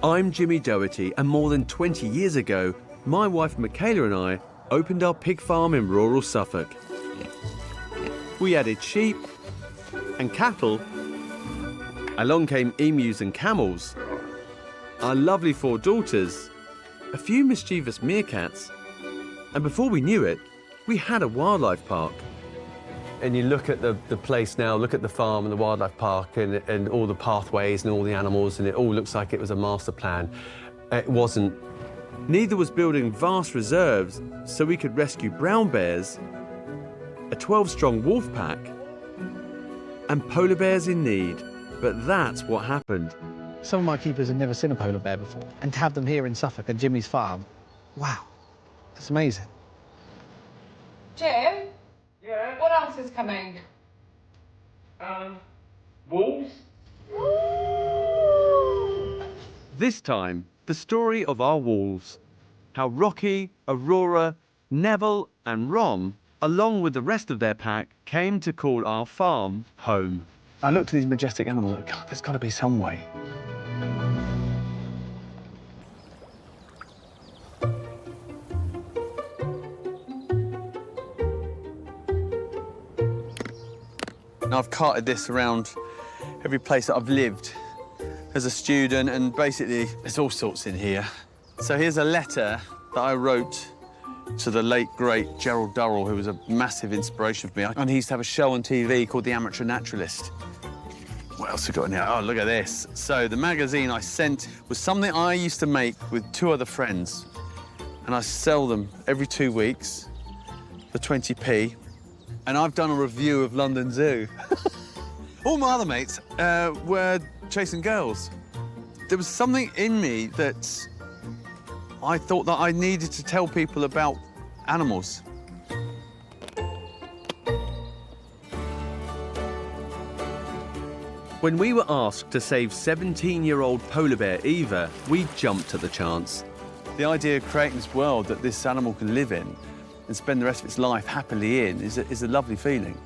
I'm Jimmy Doherty, and more than 20 years ago, my wife Michaela and I opened our pig farm in rural Suffolk. We added sheep and cattle. Along came emus and camels, our lovely 4 daughters, a few mischievous meerkats, and before we knew it, we had a wildlife park. And you look at the place now, look at the farm and the wildlife park and all the pathways and all the animals, and it all looks like it was a master plan. It wasn't. Neither was building vast reserves so we could rescue brown bears, a 12-strong wolf pack, and polar bears in need. But that's what happened. Some of my keepers had never seen a polar bear before, and to have them here in Suffolk at Jimmy's farm, wow, that's amazing. Jim? Yeah? What else is coming? Wolves? This time, the story of our wolves. How Rocky, Aurora, Neville and Rom, along with the rest of their pack, came to call our farm home. I looked at these majestic animals and God, there's got to be some way. And I've carted this around every place that I've lived as a student, and basically there's all sorts in here. So here's a letter that I wrote to the late, great Gerald Durrell, who was a massive inspiration for me. And he used to have a show on TV called The Amateur Naturalist. What else have we got in here? Oh, look at this. So the magazine I sent was something I used to make with 2 other friends, and I sell them every 2 weeks for 20p. And I've done a review of London Zoo. All my other mates were chasing girls. There was something in me that I thought that I needed to tell people about animals. When we were asked to save 17-year-old polar bear Eva, we jumped at the chance. The idea of creating this world that this animal can live in and spend the rest of its life happily in is a lovely feeling.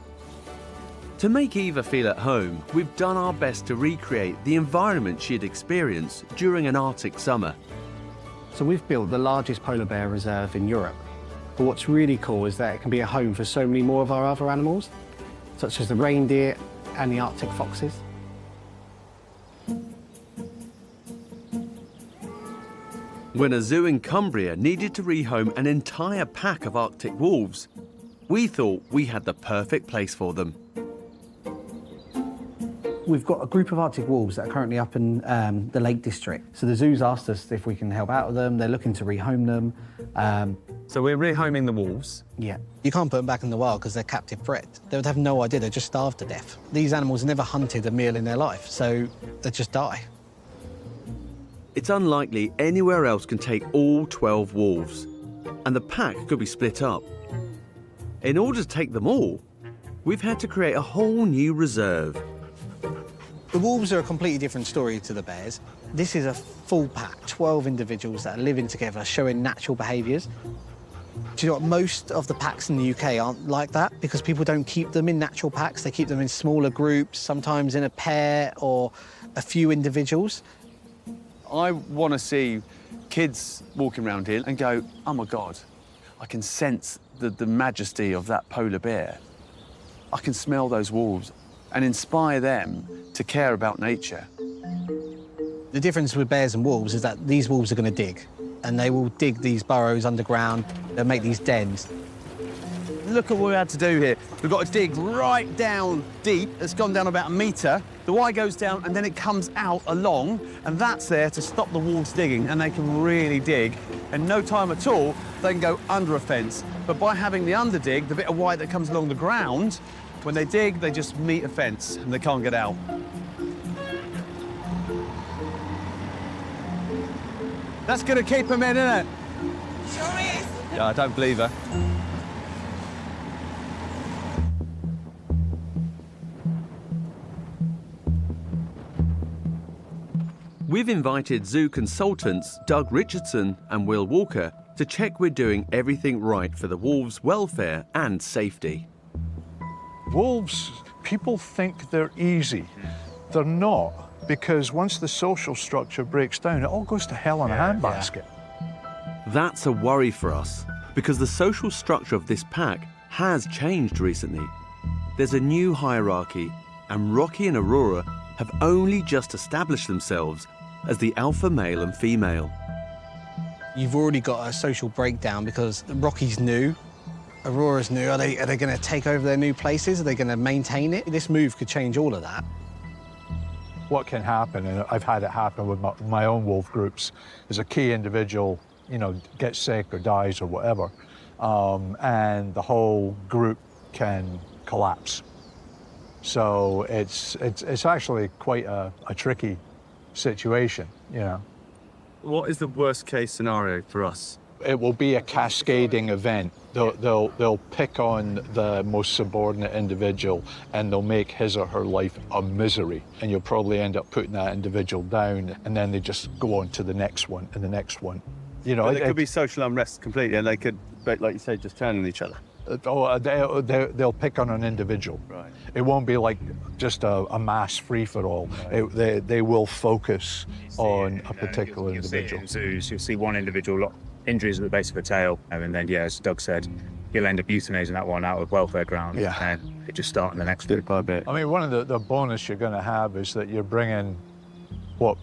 To make Eva feel at home, we've done our best to recreate the environment she'd experienced during an Arctic summer. So we've built the largest polar bear reserve in Europe. But what's really cool is that it can be a home for so many more of our other animals, such as the reindeer and the Arctic foxes. When a zoo in Cumbria needed to rehome an entire pack of Arctic wolves, we thought we had the perfect place for them. We've got a group of Arctic wolves that are currently up in the Lake District. So the zoo's asked us if we can help out with them. They're looking to rehome them. So we're rehoming the wolves. Yeah. You can't put them back in the wild because they're captive bred. They would have no idea, they're just starved to death. These animals never hunted a meal in their life, so they just die. It's unlikely anywhere else can take all 12 wolves, and the pack could be split up. In order to take them all, we've had to create a whole new reserve. The wolves are a completely different story to the bears. This is a full pack, 12 individuals that are living together, showing natural behaviours. Do you know what? Most of the packs in the UK aren't like that because people don't keep them in natural packs. They keep them in smaller groups, sometimes in a pair or a few individuals. I want to see kids walking around here and go, oh my God, I can sense the majesty of that polar bear. I can smell those wolves and inspire them to care about nature. The difference with bears and wolves is that these wolves are going to dig, and they will dig these burrows underground. They'll make these dens. Look at what we had to do here. We've got to dig right down deep. It's gone down about 1 metre. The wire goes down and then it comes out along, and that's there to stop the wolves digging, and they can really dig. In no time at all, they can go under a fence. But by having the underdig, the bit of wire that comes along the ground, when they dig, they just meet a fence and they can't get out. That's going to keep them in, isn't it? Sure is. Yeah, I don't believe her. We've invited zoo consultants Doug Richardson and Will Walker to check we're doing everything right for the wolves' welfare and safety. Wolves, people think they're easy. They're not. because once the social structure breaks down, it all goes to hell in a handbasket. That's a worry for us, because the social structure of this pack has changed recently. There's a new hierarchy, and Rocky and Aurora have only just established themselves as the alpha male and female. You've already got a social breakdown because Rocky's new, Aurora's new. Are they going to take over their new places? Are they going to maintain it? This move could change all of that. What can happen, and I've had it happen with my own wolf groups, is a key individual, you know, gets sick or dies or whatever, and the whole group can collapse. So it's actually quite a tricky situation, you know. What is the worst case scenario for us? It will be a cascading event. They'll pick on the most subordinate individual and they'll make his or her life a misery. And you'll probably end up putting that individual down, and then they just go on to the next one and the next one. You know, But there could be social unrest completely, and they could, like you say, just turn on each other. They'll pick on an individual. Right. It won't be like just a mass free-for-all. Right. They will focus on a particular individual. You'll see it in zoos. You'll see one individual, lot injuries at the base of the tail, and then, yeah, as Doug said, you'll end up euthanizing that one out of welfare ground, and it just start on the next bit by bit. I mean, one of the bonus you're going to have is that you're bringing what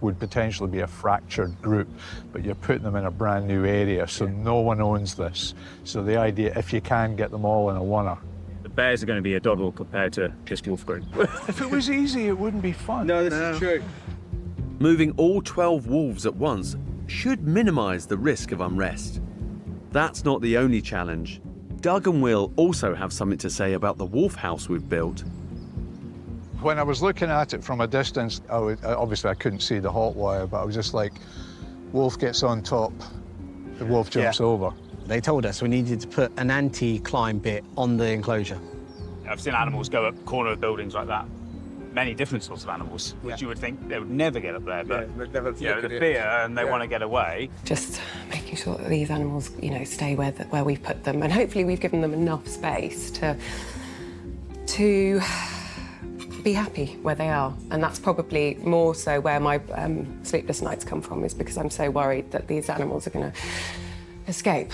would potentially be a fractured group, but you're putting them in a brand new area, so no one owns this. So the idea, if you can get them all in a oneer. The bears are going to be a doddle compared to just wolf group. If it was easy, it wouldn't be fun. No, this is true. Moving all 12 wolves at once should minimize the risk of unrest. That's not the only challenge. Doug and Will also have something to say about the wolf house we've built. When I was looking at it from a distance, obviously I couldn't see the hot wire, but I was just like, wolf gets on top, the wolf jumps over. They told us we needed to put an anti-climb bit on the enclosure. I've seen animals go up corner of buildings like that. Many different sorts of animals, which you would think they would never get up there, but the fear and they want to get away. Just making sure that these animals, you know, stay where we've put them, and hopefully we've given them enough space to be happy where they are. And that's probably more so where my sleepless nights come from, is because I'm so worried that these animals are going to escape.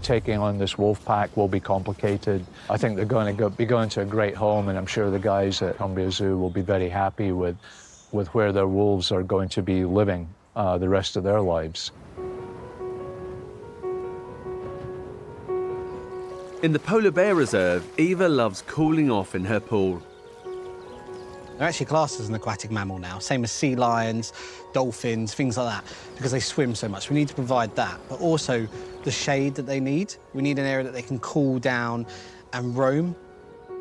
Taking on this wolf pack will be complicated. I think they're going to be going to a great home, and I'm sure the guys at Cumbria Zoo will be very happy with where their wolves are going to be living the rest of their lives. In the Polar Bear Reserve, Eva loves cooling off in her pool. They're actually classed as an aquatic mammal now, same as sea lions, dolphins, things like that, because they swim so much. We need to provide that, but also the shade that they need. We need an area that they can cool down and roam.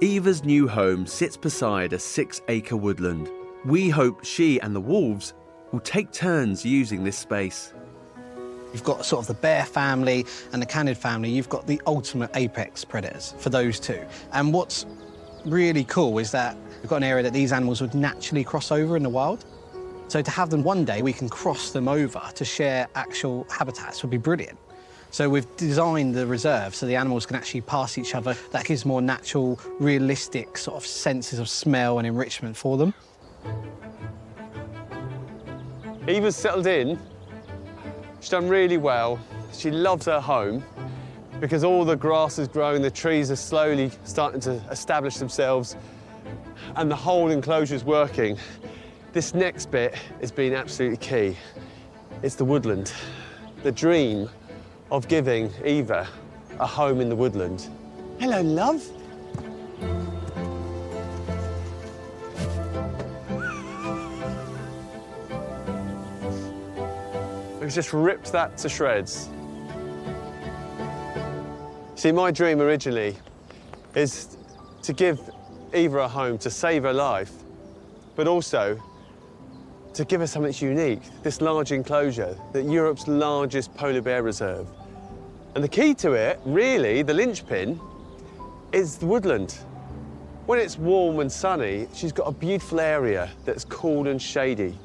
Eva's new home sits beside a 6-acre woodland. We hope she and the wolves will take turns using this space. You've got sort of the bear family and the canid family. You've got the ultimate apex predators for those two. And what's really cool is that we've got an area that these animals would naturally cross over in the wild. So to have them one day, we can cross them over to share actual habitats would be brilliant. So we've designed the reserve so the animals can actually pass each other. That gives more natural, realistic sort of senses of smell and enrichment for them. Eva's settled in. She's done really well. She loves her home because all the grass is growing, the trees are slowly starting to establish themselves, and the whole enclosure is working. This next bit has been absolutely key. It's the woodland. The dream of giving Eva a home in the woodland. Hello, love. We've just ripped that to shreds. See, my dream originally is to give Eva a home, to save her life, but also to give her something that's unique, this large enclosure, Europe's largest polar bear reserve. And the key to it, really, the linchpin, is the woodland. When it's warm and sunny, she's got a beautiful area that's cool and shady.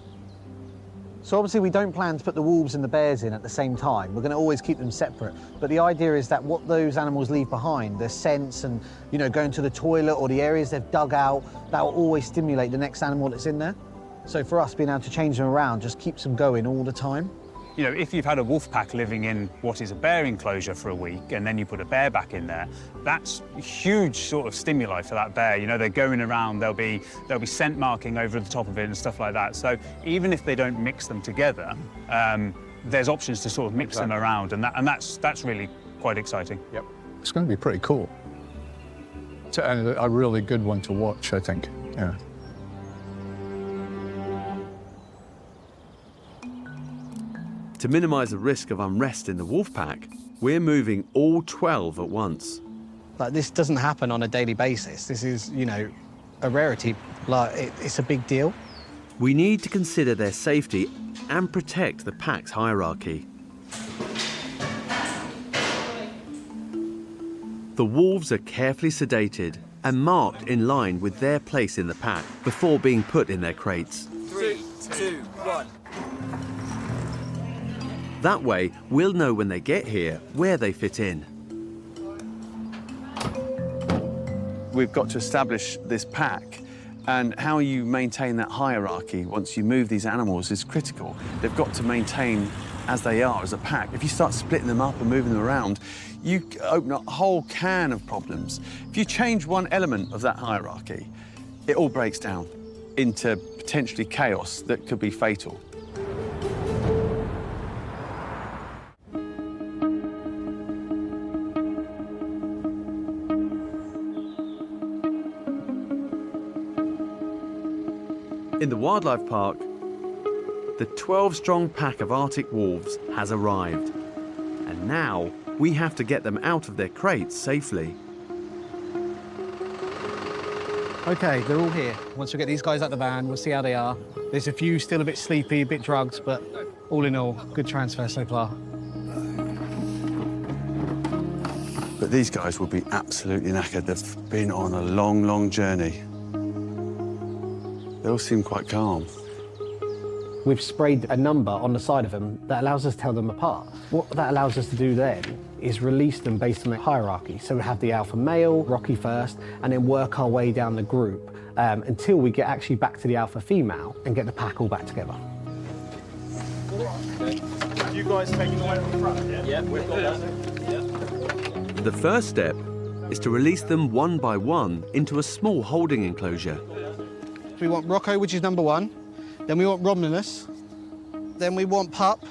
So obviously we don't plan to put the wolves and the bears in at the same time. We're going to always keep them separate. But the idea is that what those animals leave behind, their scents and, you know, going to the toilet or the areas they've dug out, that will always stimulate the next animal that's in there. So for us, being able to change them around just keeps them going all the time. You know, if you've had a wolf pack living in what is a bear enclosure for a week and then you put a bear back in there, that's a huge sort of stimuli for that bear. You know, they're going around, there'll be scent marking over the top of it and stuff like that. So even if they don't mix them together, there's options to sort of mix them around, and that's really quite exciting. Yep. It's going to be pretty cool. And a really good one to watch, I think. Yeah. To minimise the risk of unrest in the wolf pack, we're moving all 12 at once. Like, this doesn't happen on a daily basis. This is, you know, a rarity. Like, it's a big deal. We need to consider their safety and protect the pack's hierarchy. The wolves are carefully sedated and marked in line with their place in the pack before being put in their crates. 3, 2, 1. That way, we'll know when they get here where they fit in. We've got to establish this pack, and how you maintain that hierarchy once you move these animals is critical. They've got to maintain as they are as a pack. If you start splitting them up and moving them around, you open up a whole can of problems. If you change one element of that hierarchy, it all breaks down into potentially chaos that could be fatal. In the wildlife park, the 12-strong pack of Arctic wolves has arrived. And now we have to get them out of their crates safely. OK, they're all here. Once we get these guys out the van, we'll see how they are. There's a few still a bit sleepy, a bit drugged, but all in all, good transfer so far. But these guys will be absolutely knackered. They've been on a long, long journey. They all seem quite calm. We've sprayed a number on the side of them that allows us to tell them apart. What that allows us to do then is release them based on the hierarchy. So we have the alpha male, Rocky first, and then work our way down the group until we get actually back to the alpha female and get the pack all back together. You guys taking away from the front, yeah? Yeah, we've got that. The first step is to release them one by one into a small holding enclosure. We want Rocco, which is number 1. Then we want Romulus. Then we want Pup.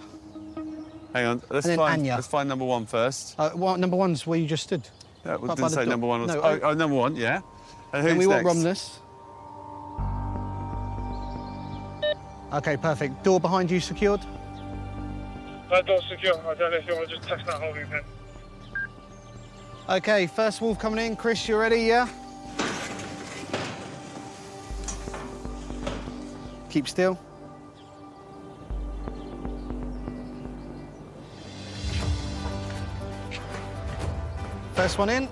Hang on, let's And then find Anya. let's find number 1 first. Well, number 1's where you just stood. Yeah, we Right by didn't the say door. number 1. No, oh, number 1, yeah. And who's Then we next? want Romulus. OK, perfect. Door behind you secured? That door's secure. I don't know if you want to just test that holding pin. OK, first wolf coming in. Chris, you ready, yeah? Keep still. First one in.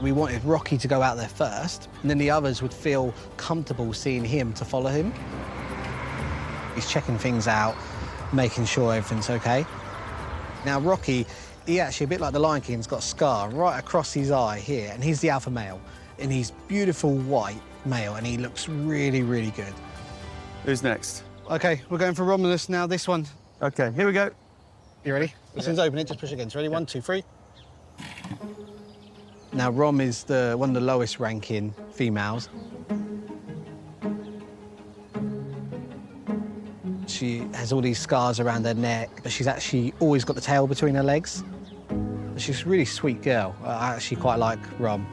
We wanted Rocky to go out there first, and then the others would feel comfortable seeing him to follow him. He's checking things out, making sure everything's okay. Now, Rocky, he actually, a bit like the Lion King, has got a scar right across his eye here, and he's the alpha male. And he's beautiful white male, and he looks really, really good. Who's next? OK, we're going for Romulus now, this one. Okay, here we go. You ready? As soon as I open it, just push against. Ready? 1, 2, 3. Now, Rom is one of the lowest ranking females. She has all these scars around her neck, but she's actually always got the tail between her legs. She's a really sweet girl. I actually quite like Rom.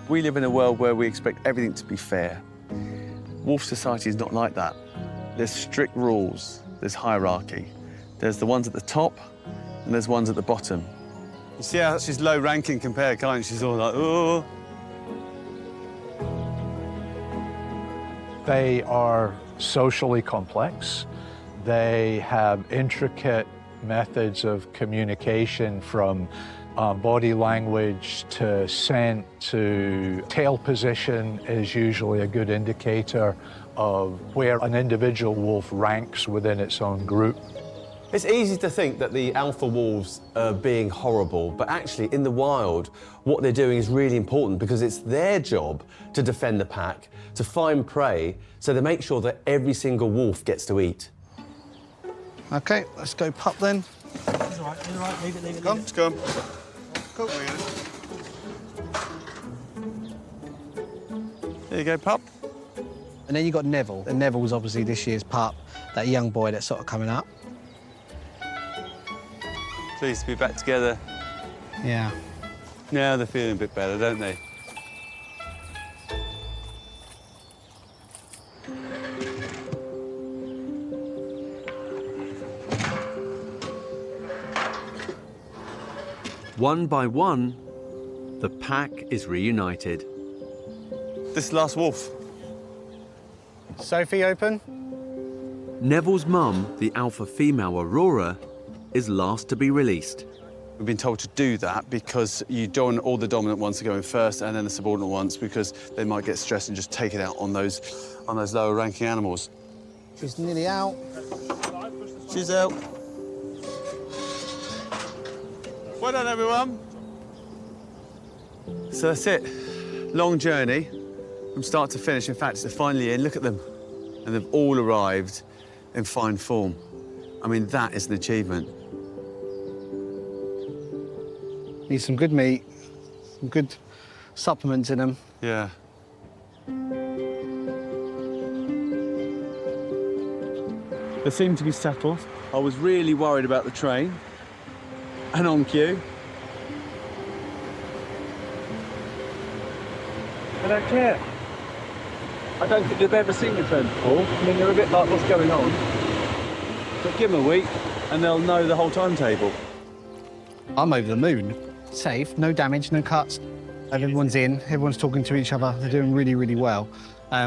We live in a world where we expect everything to be fair. Wolf society is not like that. There's strict rules, there's hierarchy. There's the ones at the top, and there's ones at the bottom. You see how she's low ranking compared, can't you? She's all like, oh. They are socially complex. They have intricate methods of communication, from Body language to scent to tail position is usually a good indicator of where an individual wolf ranks within its own group. It's easy to think that the alpha wolves are being horrible, but actually in the wild, what they're doing is really important because it's their job to defend the pack, to find prey, so they make sure that every single wolf gets to eat. OK, let's go pup then. It's all right, leave it. Come, come. Cool. There you go, pup. And then you've got Neville. And Neville's obviously this year's pup, that young boy that's sort of coming up. Pleased to be back together. Yeah. Now they're feeling a bit better, don't they? One by one, the pack is reunited. This is the last wolf. Sophie, open. Neville's mum, the alpha female Aurora, is last to be released. We've been told to do that because you don't want all the dominant ones to go in first and then the subordinate ones because they might get stressed and just take it out on those lower ranking animals. She's nearly out. She's out. Well done, everyone. So that's it. Long journey from start to finish. In fact, they're finally in. Look at them. And they've all arrived in fine form. I mean, that is an achievement. Need some good meat, some good supplements in them. Yeah. They seem to be settled. I was really worried about the train and on cue. I don't care. I don't think they've ever seen the train before. I mean, they're a bit like, what's going on? But give them a week and they'll know the whole timetable. I'm over the moon. Safe, no damage, no cuts. Everyone's in, everyone's talking to each other. They're doing really, really well.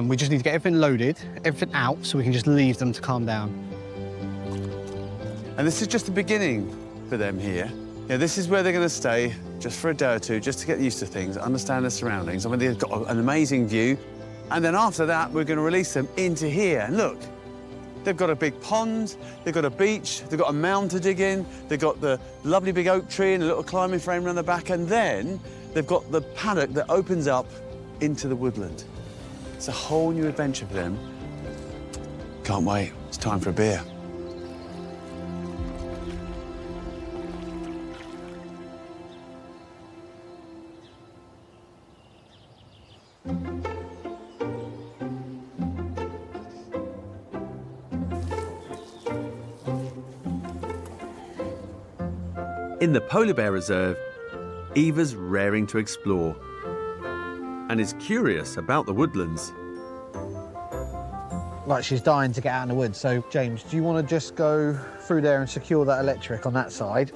We just need to get everything loaded, everything out, so we can just leave them to calm down. And this is just the beginning for them here. Yeah, this is where they're going to stay just for a day or two, just to get used to things, understand their surroundings. I mean, they've got an amazing view. And then after that, we're going to release them into here. And look, they've got a big pond, they've got a beach, they've got a mound to dig in, they've got the lovely big oak tree and a little climbing frame around the back, and then they've got the paddock that opens up into the woodland. It's a whole new adventure for them. Can't wait. It's time for a beer. In the polar bear reserve, Eva's raring to explore and is curious about the woodlands. Right, she's dying to get out in the woods. So, James, do you want to just go through there and secure that electric on that side?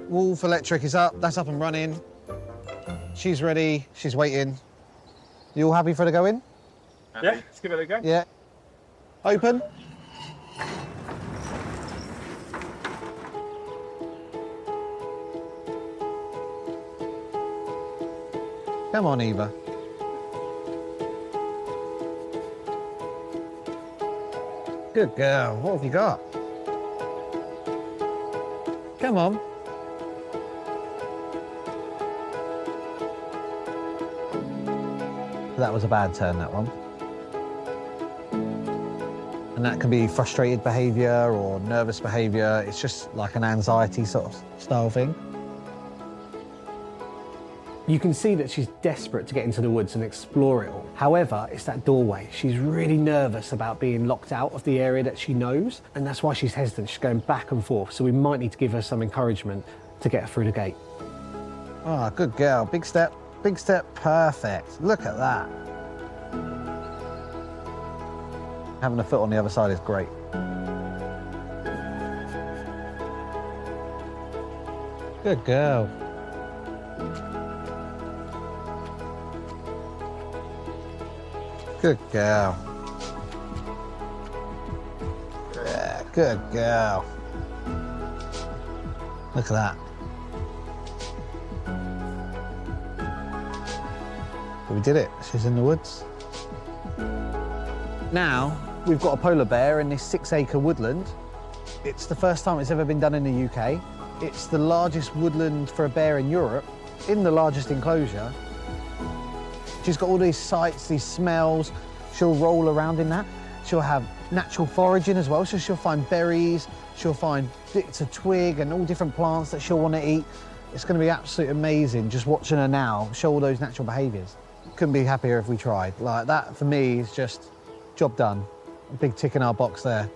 Wolf electric is up. That's up and running. She's ready. She's waiting. You all happy for her to go in? Yeah, let's give it a go. Yeah. Open. Come on, Eva. Good girl. What have you got? Come on. That was a bad turn, that one. And that can be frustrated behaviour or nervous behaviour. It's just like an anxiety sort of style thing. You can see that she's desperate to get into the woods and explore it all. However, it's that doorway. She's really nervous about being locked out of the area that she knows, and that's why she's hesitant. She's going back and forth, so we might need to give her some encouragement to get her through the gate. Ah, good girl. Big step, perfect. Look at that. Having a foot on the other side is great. Good girl. Good girl. Yeah, good girl. Look at that. But we did it. She's in the woods. Now, we've got a polar bear in this 6-acre woodland. It's the first time it's ever been done in the UK. It's the largest woodland for a bear in Europe, in the largest enclosure. She's got all these sights, these smells. She'll roll around in that. She'll have natural foraging as well, so she'll find berries, she'll find bits of twig and all different plants that she'll want to eat. It's going to be absolutely amazing just watching her now show all those natural behaviours. Couldn't be happier if we tried. Like, that for me is just job done. A big tick in our box there.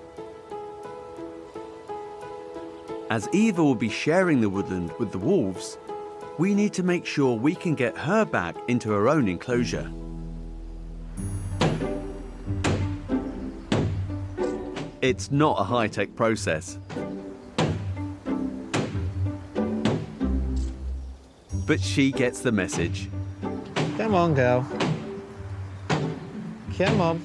As Eva will be sharing the woodland with the wolves, we need to make sure we can get her back into her own enclosure. It's not a high-tech process. But she gets the message. Come on, girl. Come on.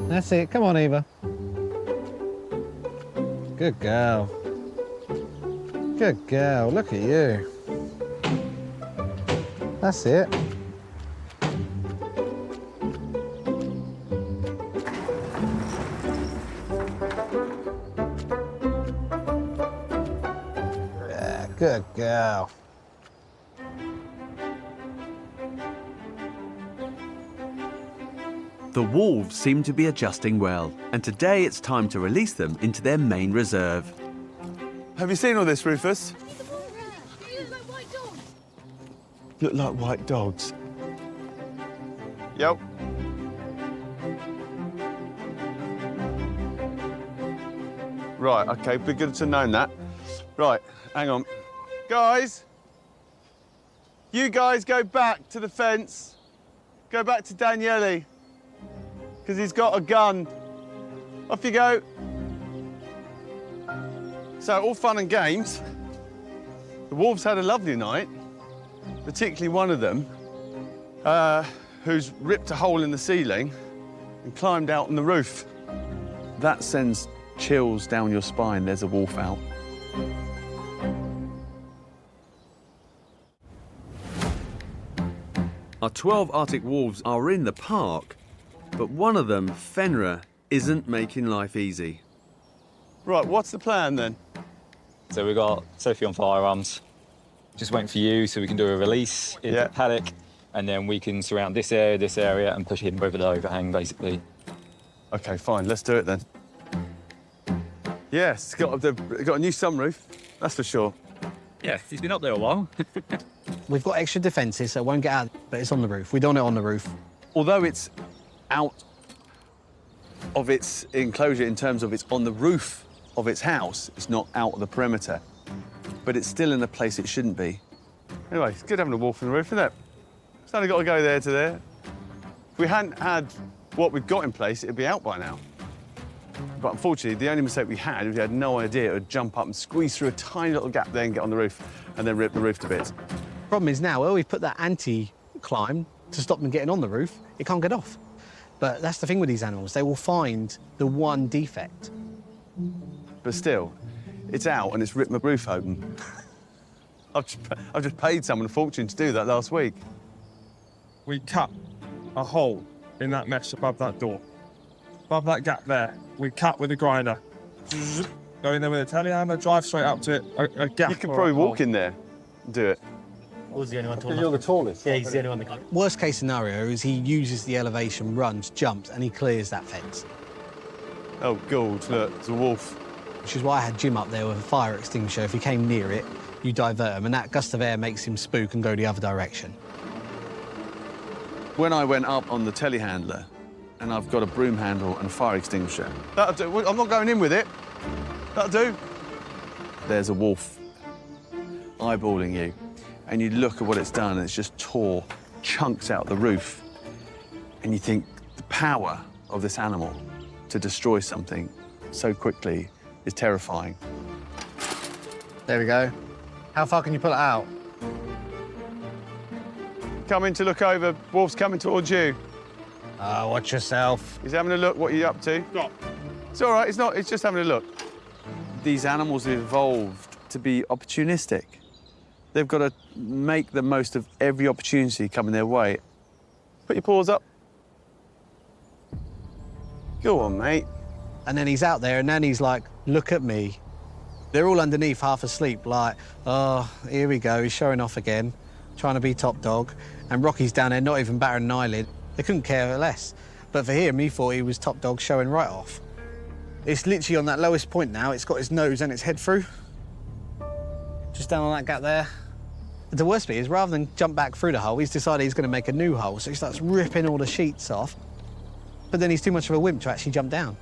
That's it. Come on, Eva. Good girl. Good girl. Look at you. That's it. Yeah, good girl. The wolves seem to be adjusting well, and today it's time to release them into their main reserve. Have you seen all this, Rufus? Look like white dogs. Yep. Right, okay, be good to know that. Right, hang on. Guys, you guys go back to the fence. Go back to Daniele, because he's got a gun. Off you go. So, all fun and games. The wolves had a lovely night, particularly one of them, who's ripped a hole in the ceiling and climbed out on the roof. That sends chills down your spine. There's a wolf out. Our 12 Arctic wolves are in the park, but one of them, Fenrir, isn't making life easy. Right, what's the plan then? So we've got Sophie on firearms. Just waiting for you so we can do a release into the paddock, and then we can surround this area, and push him over the overhang, basically. OK, fine, let's do it then. Yes, got a new sunroof, that's for sure. Yeah, he's been up there a while. We've got extra defences, so it won't get out, but it's on the roof. We don't want it on the roof. Although it's out of its enclosure in terms of it's on the roof of its house, it's not out of the perimeter, but it's still in a place it shouldn't be. Anyway, it's good having a wolf on the roof, isn't it? It's only got to go there to there. If we hadn't had what we've got in place, it'd be out by now. But unfortunately, the only mistake we had, we had no idea it would jump up and squeeze through a tiny little gap there and get on the roof, and then rip the roof to bits. Problem is now, where we've put that anti-climb to stop them getting on the roof, it can't get off. But that's the thing with these animals, they will find the one defect. But still, it's out and it's ripped my roof open. I've just paid someone a fortune to do that last week. We cut a hole in that mesh above that door. Above that gap there, we cut with a grinder. Go in there with a telehammer, drive straight up to it, a gap. You could probably walk in there and do it. I was the only one tall. You're the tallest. Yeah, he's the only one that can. Worst case scenario is he uses the elevation, runs, jumps, and he clears that fence. Oh, God, look, it's a wolf. Which is why I had Jim up there with a fire extinguisher. If he came near it, you divert him, and that gust of air makes him spook and go the other direction. When I went up on the telehandler, and I've got a broom handle and a fire extinguisher. That'll do. I'm not going in with it. That'll do. There's a wolf eyeballing you, and you look at what it's done, and it's just tore chunks out the roof. And you think the power of this animal to destroy something so quickly is terrifying. There we go. How far can you pull it out? Coming to look over. Wolf's coming towards you. Watch yourself. He's having a look. What are you up to? Stop. It's all right. It's not. It's just having a look. These animals have evolved to be opportunistic. They've got to make the most of every opportunity coming their way. Put your paws up. Go on, mate. And then he's out there, and then he's like, look at me. They're all underneath, half asleep, like, oh, here we go, he's showing off again, trying to be top dog. And Rocky's down there, not even batting an eyelid. They couldn't care less. But for him, he thought he was top dog, showing right off. It's literally on that lowest point now. It's got its nose and its head through. Just down on that gap there. The worst bit is, rather than jump back through the hole, he's decided he's going to make a new hole, so he starts ripping all the sheets off. But then he's too much of a wimp to actually jump down.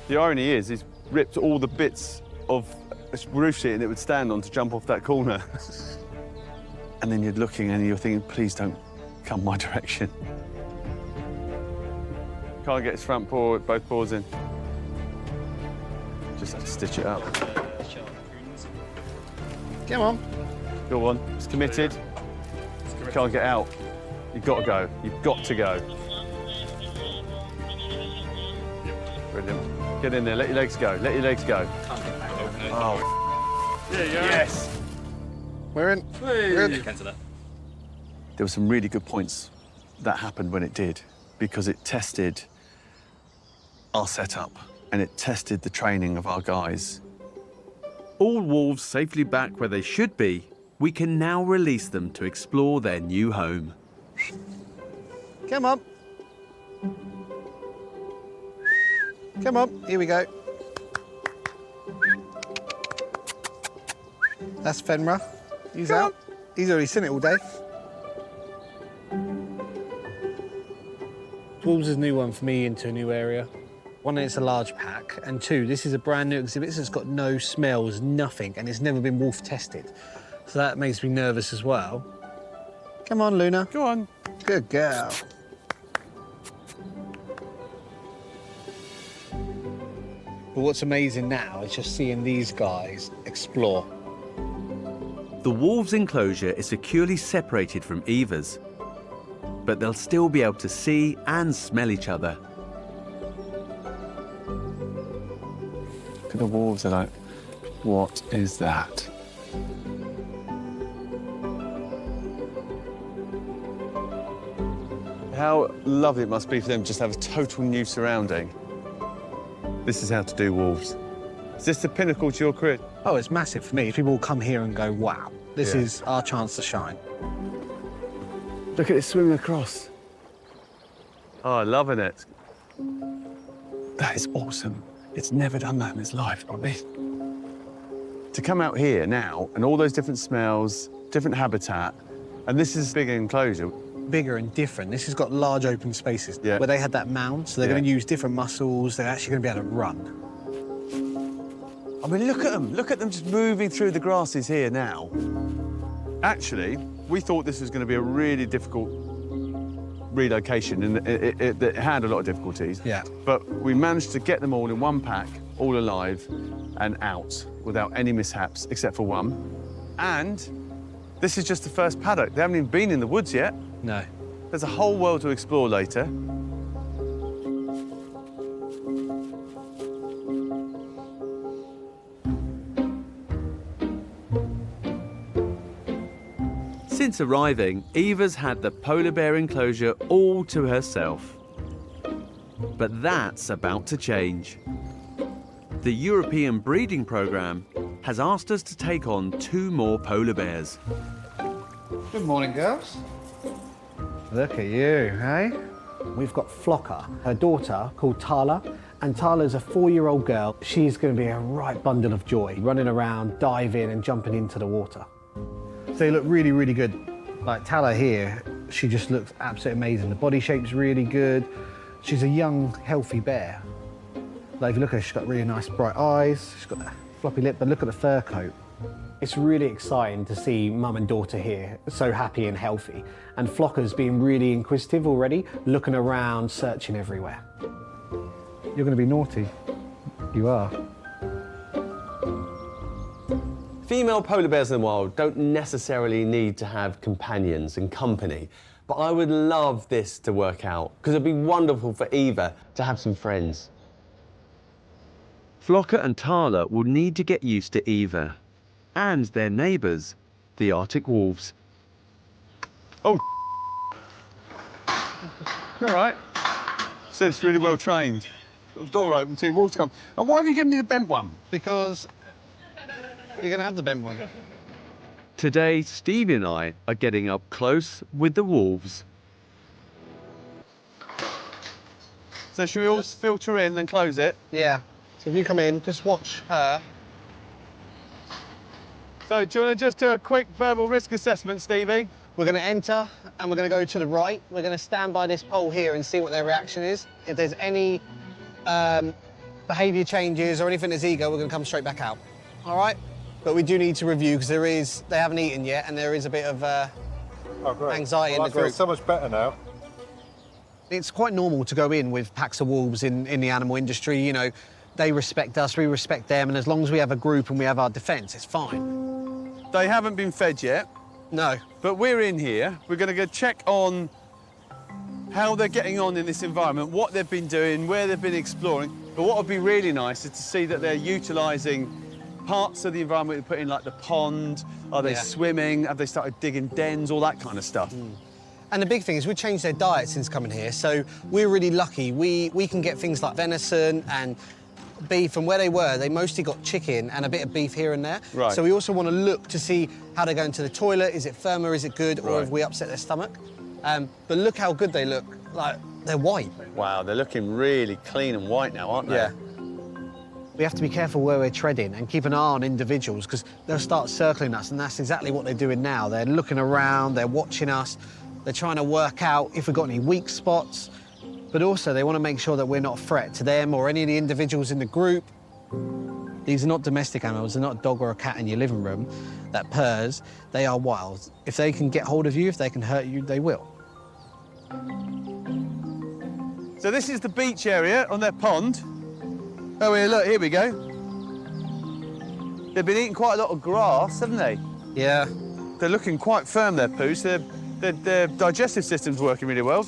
The irony is, he's ripped all the bits of a roof sheet and it would stand on to jump off that corner. And then you're looking and you're thinking, please don't come my direction. Can't get his front paw, both paws in. Just have to stitch it up. Come on. Go on, it's committed. You can't get out. You've got to go. You've got to go. Brilliant. Get in there, let your legs go, let your legs go. Oh. Yes. We're in. Good. Cancel that. There were some really good points that happened when it did, because it tested our setup and it tested the training of our guys. All wolves safely back where they should be, we can now release them to explore their new home. Come on. Come on, here we go. That's Fenra. He's out. He's already seen it all day. Wolves is a new one for me into a new area. One, it's a large pack, and two, this is a brand new exhibit, so it's got no smells, nothing, and it's never been wolf tested. So that makes me nervous as well. Come on, Luna. Go on. Good girl. But what's amazing now is just seeing these guys explore. The wolves' enclosure is securely separated from Eva's, but they'll still be able to see and smell each other. Look at the wolves, they're like, what is that? How lovely it must be for them just to have a total new surrounding. This is how to do wolves. Is this the pinnacle to your career? Oh, it's massive for me. People come here and go, wow, this is our chance to shine. Look at it swimming across. Oh, loving it. That is awesome. It's never done that in its life, probably. To come out here now, and all those different smells, different habitat, and this is a big enclosure. Bigger and different. This has got large open spaces where they had that mound, so they're going to use different muscles. They're actually going to be able to run. I mean, look at them. Look at them just moving through the grasses here now. Actually, we thought this was going to be a really difficult relocation, and it had a lot of difficulties. Yeah. But we managed to get them all in one pack, all alive and out without any mishaps, except for one. And this is just the first paddock. They haven't even been in the woods yet. No. There's a whole world to explore later. Since arriving, Eva's had the polar bear enclosure all to herself. But that's about to change. The European breeding programme has asked us to take on 2 more polar bears. Good morning, girls. Look at you, hey? We've got Flocke, her daughter, called Tala, and Tala's a 4-year-old girl. She's going to be a right bundle of joy, running around, diving and jumping into the water. So they look really, really good. Like Tala here, she just looks absolutely amazing. The body shape's really good. She's a young, healthy bear. Like if you look at her, she's got really nice bright eyes. She's got that floppy lip, but look at the fur coat. It's really exciting to see mum and daughter here, so happy and healthy. And Flocke's being really inquisitive already, looking around, searching everywhere. You're going to be naughty. You are. Female polar bears in the wild don't necessarily need to have companions and company, but I would love this to work out, because it'd be wonderful for Eva to have some friends. Flocke and Tala will need to get used to Eva. and their neighbours, the Arctic wolves. Oh, all right. So it's really well trained. The door open, two wolves come. And why have you given me the bent one? Because you're going to have the bent one. Today, Stevie and I are getting up close with the wolves. So should we all filter in and close it? Yeah. So if you come in, just watch her. So do you want to just do a quick verbal risk assessment, Stevie? We're going to enter and we're going to go to the right. We're going to stand by this pole here and see what their reaction is. If there's any behaviour changes or anything that's ego, we're going to come straight back out. All right? But we do need to review because they haven't eaten yet and there is a bit of anxiety in the group. I feel so much better now. It's quite normal to go in with packs of wolves in the animal industry. You know, they respect us, we respect them, and as long as we have a group and we have our defence, it's fine. They haven't been fed yet. No. But we're in here. We're going to go check on how they're getting on in this environment, what they've been doing, where they've been exploring. But what would be really nice is to see that they're utilising parts of the environment we put in, like the pond. Are they swimming? Have they started digging dens? All that kind of stuff. And the big thing is we've changed their diet since coming here, so we're really lucky. We can get things like venison and beef, and where they were, they mostly got chicken and a bit of beef here and there. Right. So we also want to look to see how they go into the toilet. Is it firmer? Is it good? Or have we upset their stomach? But look how good they look. Like, they're white. Wow, they're looking really clean and white now, aren't they? Yeah. We have to be careful where we're treading and keep an eye on individuals because they'll start circling us, and that's exactly what they're doing now. They're looking around, they're watching us, they're trying to work out if we've got any weak spots, but also they want to make sure that we're not a threat to them or any of the individuals in the group. These are not domestic animals. They're not a dog or a cat in your living room that purrs. They are wild. If they can get hold of you, if they can hurt you, they will. So this is the beach area on their pond. Oh, look, here we go. They've been eating quite a lot of grass, haven't they? Yeah. They're looking quite firm, their poos. Their digestive system's working really well.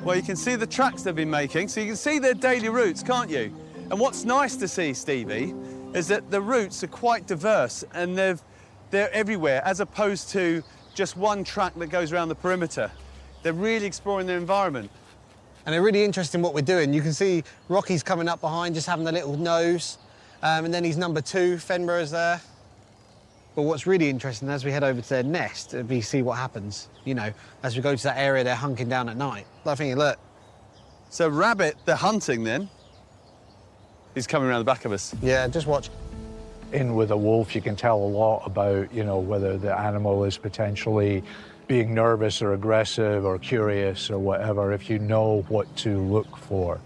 Well, you can see the tracks they've been making, so you can see their daily routes, can't you? And what's nice to see, Stevie, is that the routes are quite diverse and they're everywhere, as opposed to just one track that goes around the perimeter. They're really exploring their environment. And they're really interested in what we're doing. You can see Rocky's coming up behind, just having a little nose. And then he's number 2, Fenrir's there. But what's really interesting, as we head over to their nest, we see what happens, you know, as we go to that area they're hunking down at night. I think, look. So Rabbit, they're hunting then. He's coming around the back of us. Yeah, just watch. In with a wolf, you can tell a lot about, you know, whether the animal is potentially being nervous or aggressive or curious or whatever, if you know what to look for.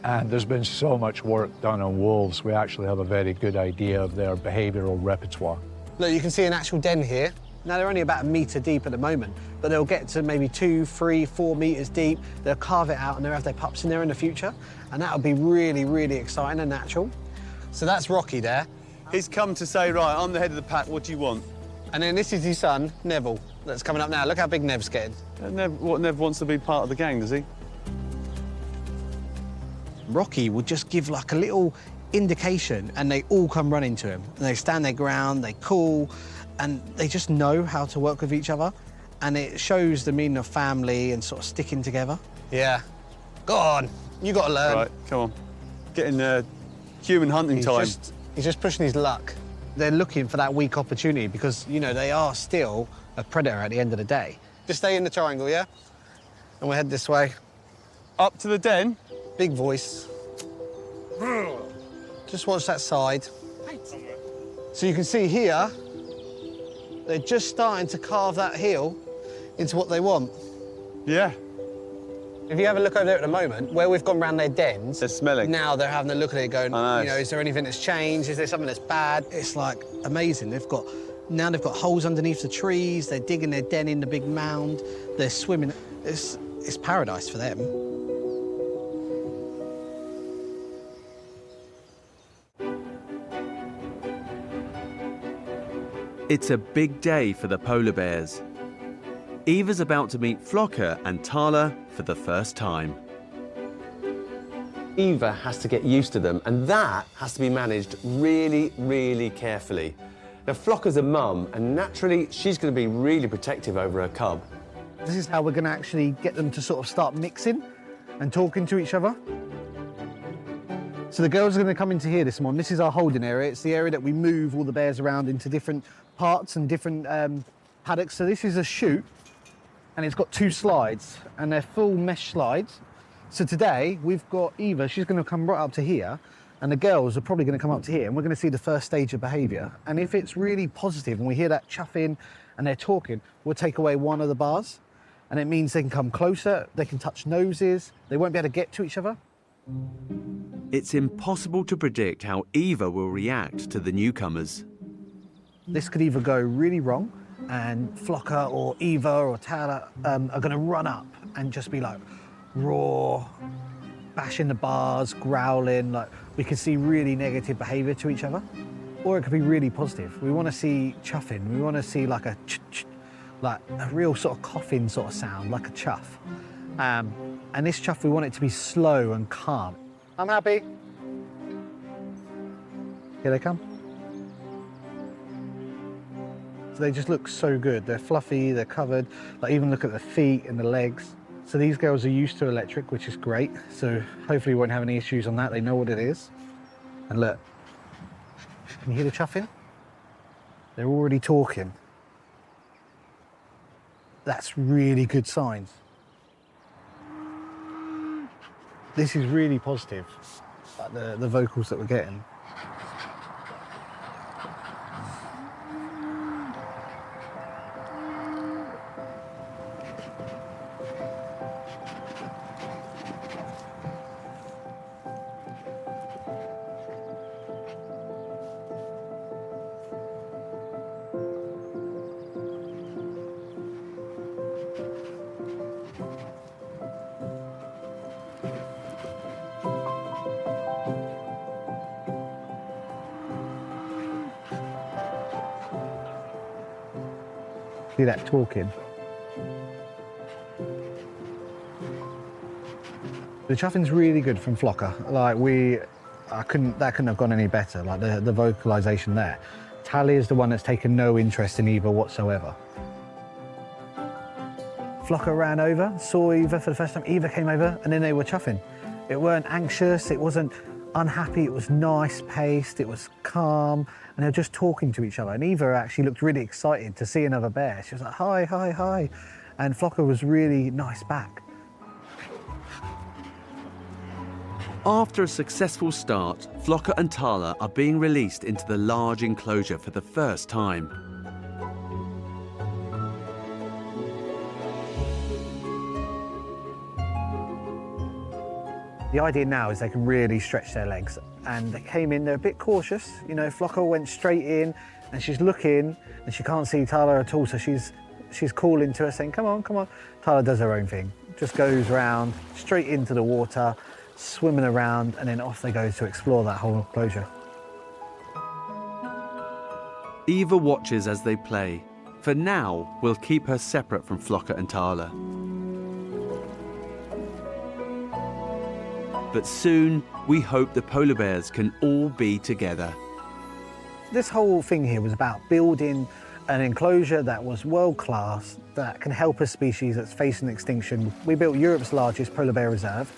And there's been so much work done on wolves, we actually have a very good idea of their behavioural repertoire. Look, you can see an actual den here. Now, they're only about 1 metre deep at the moment, but they'll get to maybe 2, 3, 4 metres deep. They'll carve it out and they'll have their pups in there in the future. And that'll be really, really exciting and natural. So that's Rocky there. He's come to say, right, I'm the head of the pack, what do you want? And then this is his son, Neville, that's coming up now. Look how big Nev's getting. Nev wants to be part of the gang, does he? Rocky will just give like a little indication and they all come running to him. And they stand their ground, they call, and they just know how to work with each other. And it shows the meaning of family and sort of sticking together. Yeah. Go on, you got to learn. Right, come on. Getting human hunting time. He's just pushing his luck. They're looking for that weak opportunity because, you know, they are still a predator at the end of the day. Just stay in the triangle, yeah? And we'll head this way. Up to the den? Big voice. Just watch that side. So you can see here, they're just starting to carve that heel into what they want. Yeah. If you have a look over there at the moment, where we've gone round their dens... They're smelling. Now they're having a look at it going, you know, is there anything that's changed? Is there something that's bad? It's, like, amazing. Now they've got holes underneath the trees, they're digging their den in the big mound, they're swimming. It's paradise for them. It's a big day for the polar bears. Eva's about to meet Flocke and Tala for the first time. Eva has to get used to them, and that has to be managed really, really carefully. Now, Flocke's a mum, and naturally, she's going to be really protective over her cub. This is how we're going to actually get them to sort of start mixing and talking to each other. So the girls are going to come into here this morning. This is our holding area. It's the area that we move all the bears around into different parts and different paddocks. So this is a chute, and it's got 2 slides, and they're full mesh slides. So today we've got Eva, she's going to come right up to here, and the girls are probably going to come up to here, and we're going to see the first stage of behaviour. And if it's really positive and we hear that chuffing and they're talking, we'll take away one of the bars, and it means they can come closer, they can touch noses, they won't be able to get to each other. It's impossible to predict how Eva will react to the newcomers. This could either go really wrong, and Flocke or Eva or Tala are going to run up and just be like raw, bashing the bars, growling. Like, we could see really negative behaviour to each other, or it could be really positive. We want to see chuffing. We want to see like a like a real sort of coughing sort of sound, like a chuff. And this chuff, we want it to be slow and calm. I'm happy. Here they come. So they just look so good. They're fluffy, they're covered. Like, even look at the feet and the legs. So these girls are used to electric, which is great. So hopefully we won't have any issues on that. They know what it is. And look, can you hear the chuffing? They're already talking. That's really good signs. This is really positive, like the vocals that we're getting. See that talking? The chuffing's really good from Flocke. Like, that couldn't have gone any better. Like, the vocalisation there. Tally is the one that's taken no interest in Eva whatsoever. Flocke ran over, saw Eva for the first time. Eva came over, and then they were chuffing. It weren't anxious, it wasn't unhappy, it was nice paced, it was calm, and they were just talking to each other. And Eva actually looked really excited to see another bear. She was like, hi, hi, hi. And Flocke was really nice back. After a successful start, Flocke and Tala are being released into the large enclosure for the first time. The idea now is they can really stretch their legs. And they came in, they're a bit cautious. You know, Flocke went straight in, and she's looking, and she can't see Tala at all, so she's calling to her, saying, come on, come on. Tala does her own thing, just goes round, straight into the water, swimming around, and then off they go to explore that whole enclosure. Eva watches as they play. For now, we'll keep her separate from Flocke and Tala. But soon, we hope the polar bears can all be together. This whole thing here was about building an enclosure that was world-class, that can help a species that's facing extinction. We built Europe's largest polar bear reserve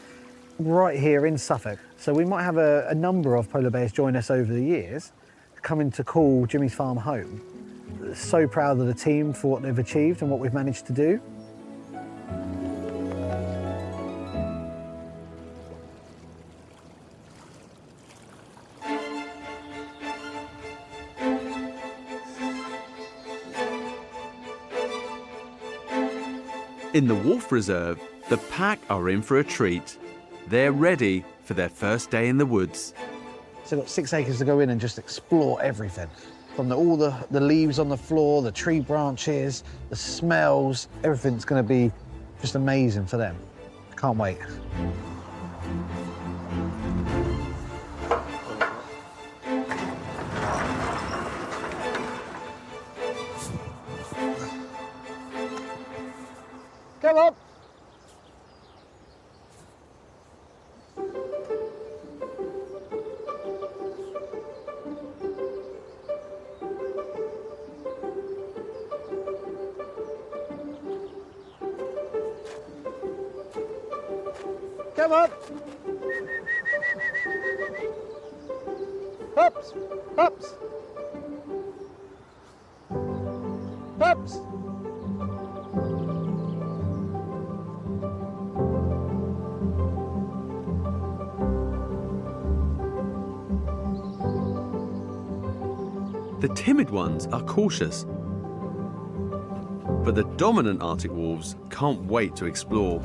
right here in Suffolk. So we might have a number of polar bears join us over the years, coming to call Jimmy's farm home. So proud of the team for what they've achieved and what we've managed to do. In the Wolf Reserve, the pack are in for a treat. They're ready for their first day in the woods. So we've got 6 acres to go in and just explore everything. From all the leaves on the floor, the tree branches, the smells, everything's going to be just amazing for them. Can't wait. Come on. Come on. Pups, pups. Pups. The timid ones are cautious, but the dominant Arctic wolves can't wait to explore.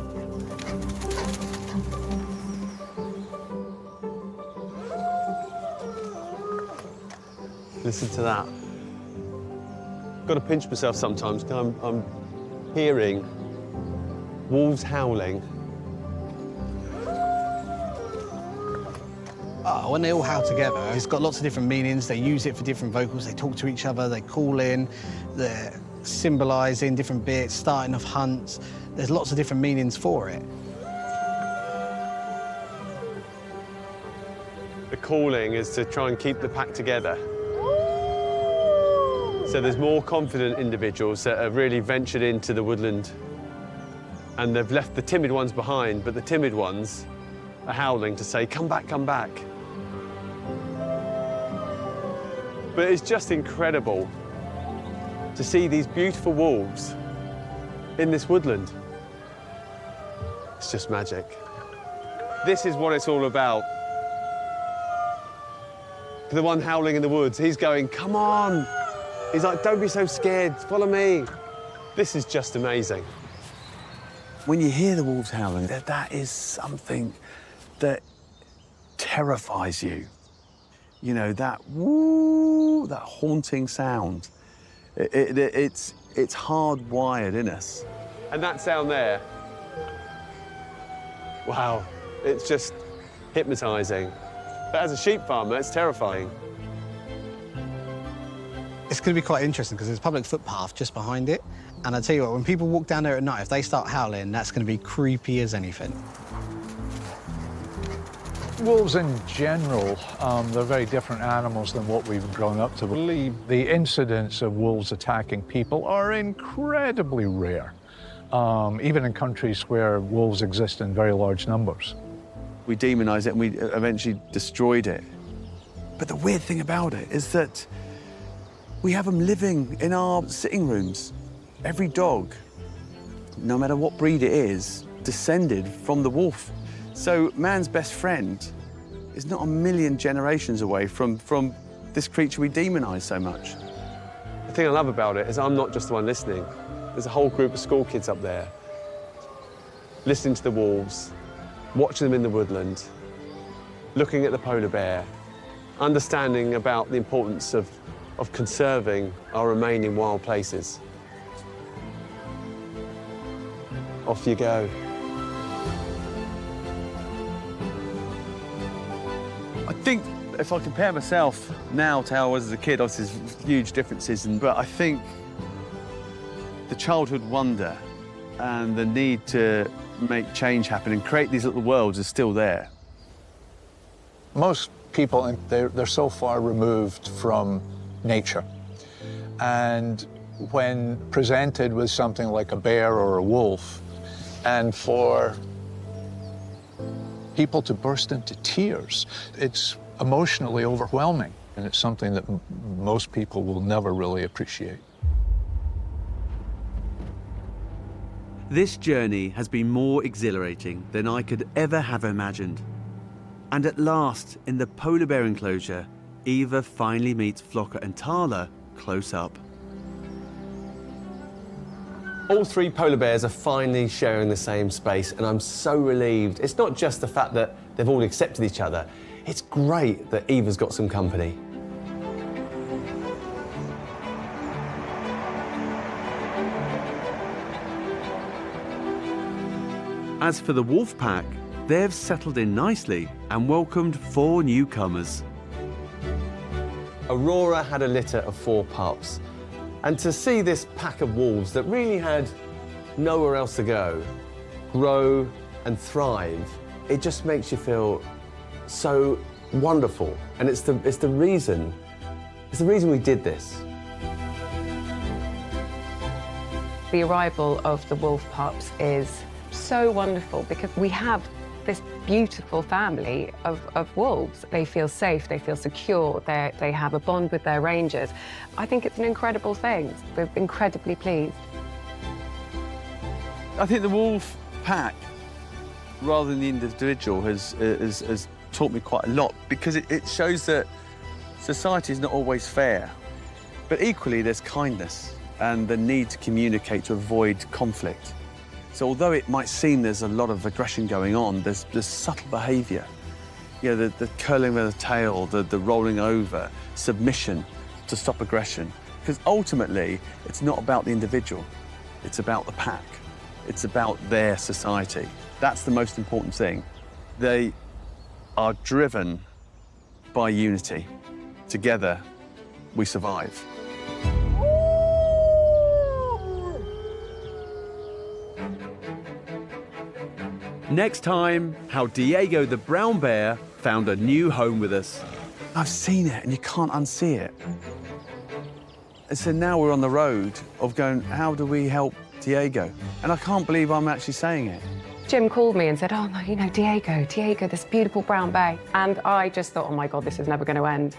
Listen to that. Got to pinch myself sometimes because I'm hearing wolves howling. When they all howl together, it's got lots of different meanings. They use it for different vocals. They talk to each other, they call in, they're symbolising different bits, starting off hunts. There's lots of different meanings for it. The calling is to try and keep the pack together. So there's more confident individuals that have really ventured into the woodland and they've left the timid ones behind, but the timid ones are howling to say, come back, come back. But it's just incredible to see these beautiful wolves in this woodland. It's just magic. This is what it's all about. The one howling in the woods, he's going, come on. He's like, don't be so scared, follow me. This is just amazing. When you hear the wolves howling, that is something that terrifies you. You know, that woo, that haunting sound. It's hardwired in us. And that sound there, wow, it's just hypnotising. But as a sheep farmer, it's terrifying. It's going to be quite interesting because there's a public footpath just behind it. And I tell you what, when people walk down there at night, if they start howling, that's going to be creepy as anything. Wolves in general, they're very different animals than what we've grown up to believe. The incidents of wolves attacking people are incredibly rare, even in countries where wolves exist in very large numbers. We demonized it and we eventually destroyed it. But the weird thing about it is that we have them living in our sitting rooms. Every dog, no matter what breed it is, descended from the wolf. So man's best friend is not a million generations away from this creature we demonize so much. The thing I love about it is I'm not just the one listening. There's a whole group of school kids up there listening to the wolves, watching them in the woodland, looking at the polar bear, understanding about the importance of conserving our remaining wild places. Off you go. I think if I compare myself now to how I was as a kid, obviously there's huge differences, but I think the childhood wonder and the need to make change happen and create these little worlds is still there. Most people, they're so far removed from nature. And when presented with something like a bear or a wolf, and for people to burst into tears, it's emotionally overwhelming. And it's something that most people will never really appreciate. This journey has been more exhilarating than I could ever have imagined. And at last, in the polar bear enclosure, Eva finally meets Flocke and Tala close up. All three polar bears are finally sharing the same space, and I'm so relieved. It's not just the fact that they've all accepted each other. It's great that Eva's got some company. As for the wolf pack, they've settled in nicely and welcomed 4 newcomers. Aurora had a litter of 4 pups. And to see this pack of wolves that really had nowhere else to go, grow and thrive, it just makes you feel so wonderful. And it's the reason we did this. The arrival of the wolf pups is so wonderful because we have this beautiful family of wolves. They feel safe, they feel secure, they have a bond with their rangers. I think it's an incredible thing. We're incredibly pleased. I think the wolf pack, rather than the individual, has taught me quite a lot, because it shows that society is not always fair, but equally there's kindness and the need to communicate to avoid conflict. So although it might seem there's a lot of aggression going on, there's subtle behaviour. You know, the curling of the tail, the rolling over, submission to stop aggression. Because ultimately, it's not about the individual, it's about the pack. It's about their society. That's the most important thing. They are driven by unity. Together, we survive. Next time, how Diego the brown bear found a new home with us. I've seen it and you can't unsee it. And so now we're on the road of going, how do we help Diego? And I can't believe I'm actually saying it. Jim called me and said, oh, no, you know, Diego, this beautiful brown bear. And I just thought, oh my God, this is never going to end.